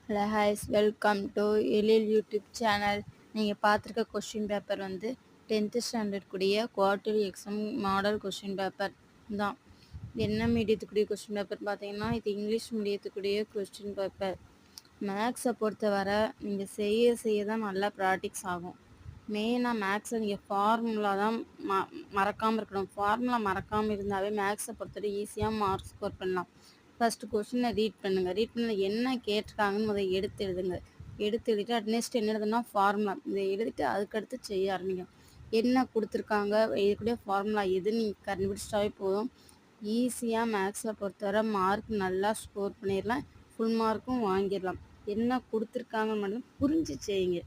Hello ஹாய்ஸ் welcome to Ezhil YouTube channel. நீங்கள் பார்த்துருக்க கொஷின் பேப்பர் வந்து 10th ஸ்டாண்டர்ட் கூடிய quarterly exam model question paper தான். என்ன மீடியத்துக்குரிய கொஷின் பேப்பர் பார்த்தீங்கன்னா, இது இங்கிலீஷ் மீடியத்துக்குரிய கொஷின் பேப்பர். மேக்ஸை பொறுத்தவரை நீங்கள் செய்ய தான் நல்லா ப்ராக்டிக்ஸ் ஆகும். மெயினாக மேக்ஸை நீங்கள் ஃபார்முலா தான் மறக்காமல் இருக்கணும். ஃபார்முலா மறக்காமல் இருந்தாவே மேக்ஸை பொறுத்தவரை ஈஸியாக மார்க் ஸ்கோர் பண்ணலாம். ஃபஸ்ட்டு கொஷினை ரீட் பண்ணுங்கள். ரீட் பண்ண என்ன கேட்டிருக்காங்கன்னு முதல்ல எடுத்து எழுதுங்க. எடுத்து எழுதிட்டு நெக்ஸ்ட் என்ன எழுதுனா ஃபார்முலா இதை எழுதிட்டு அதுக்கடுத்து செய்ய ஆரம்பிங்க. என்ன கொடுத்துருக்காங்க, இதுக்குடைய ஃபார்முலா எதுன்னு நீங்கள் கண்டுபிடிச்சிட்டாவே போதும். ஈஸியாக மேக்ஸில் பொறுத்தவரை மார்க் நல்லா ஸ்கோர் பண்ணிடலாம். ஃபுல் மார்க்கும் வாங்கிடலாம். என்ன கொடுத்துருக்காங்கன்னு மட்டும் புரிஞ்சு செய்யுங்க.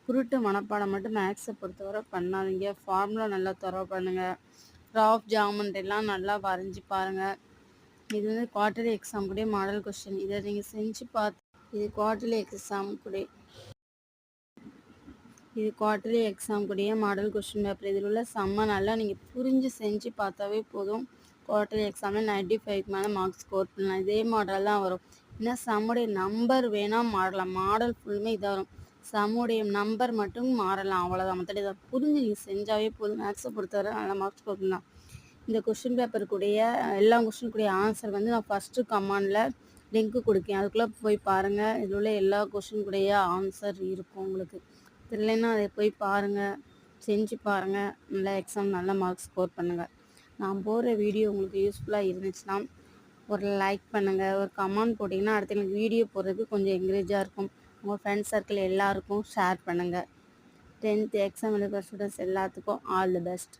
குருட்டு மனப்பாடம் மட்டும் மேக்ஸை பொறுத்தவரை பண்ணாதீங்க. ஃபார்முலா நல்லா தரவு பண்ணுங்கள். ராஃப் ஜாமெண்ட்ரிலாம் நல்லா வரைஞ்சி பாருங்கள். இது வந்து குவார்ட்டர்லி எக்ஸாம் கூட மாடல் கொஸ்டின். இதை நீங்கள் செஞ்சு பார்த்து இது குவார்ட்டர்லி எக்ஸாம் கூடிய மாடல் கொஸ்டின் பேப்பர். இதில் உள்ள செம்ம நல்லா நீங்கள் புரிஞ்சு செஞ்சு பார்த்தாவே போதும். குவார்ட்டர்லி எக்ஸாமில் 95 மேலே மார்க்ஸ் ஸ்கோர் பண்ணலாம். இதே மாடல் தான் வரும். இன்னும் சம்முடைய நம்பர் வேணால் மாறலாம். மாடல் ஃபுல்லுமே இதாக வரும். சம்முடைய நம்பர் மட்டும் மாறலாம், அவ்வளோதான். மற்றபடி இதை புரிஞ்சு நீங்கள் செஞ்சாவே போதும். மேக்ஸை பொறுத்தவரை நல்லா மார்க்ஸ் ஸ்கோர் பண்ணலாம். இந்த கொஷின் பேப்பருக்குடைய எல்லா கொஷினுக்குடைய ஆன்சர் வந்து நான் ஃபஸ்ட்டு கமெண்டில் லிங்க்கு கொடுக்கேன். அதுக்குள்ளே போய் பாருங்கள். இதில் உள்ள எல்லா கொஷினுக்குடைய ஆன்சர் இருக்கும் உங்களுக்கு. தெரியலன்னா அதை போய் பாருங்கள், செஞ்சு பாருங்கள். நல்லா எக்ஸாம் நல்ல மார்க்ஸ் ஸ்கோர் பண்ணுங்கள். நான் போடுற வீடியோ உங்களுக்கு யூஸ்ஃபுல்லாக இருந்துச்சுன்னா ஒரு லைக் பண்ணுங்கள், ஒரு கமெண்ட் போட்டிங்கன்னா அடுத்தவங்களுக்கு வீடியோ போடுறதுக்கு கொஞ்சம் என்கரேஜாக இருக்கும். உங்கள் ஃப்ரெண்ட்ஸ் சர்க்கிள் எல்லாருக்கும் ஷேர் பண்ணுங்கள். 10th எக்ஸாம் எழுதுகிற ஸ்டூடெண்ட்ஸ் எல்லாத்துக்கும் ஆல் தி பெஸ்ட்.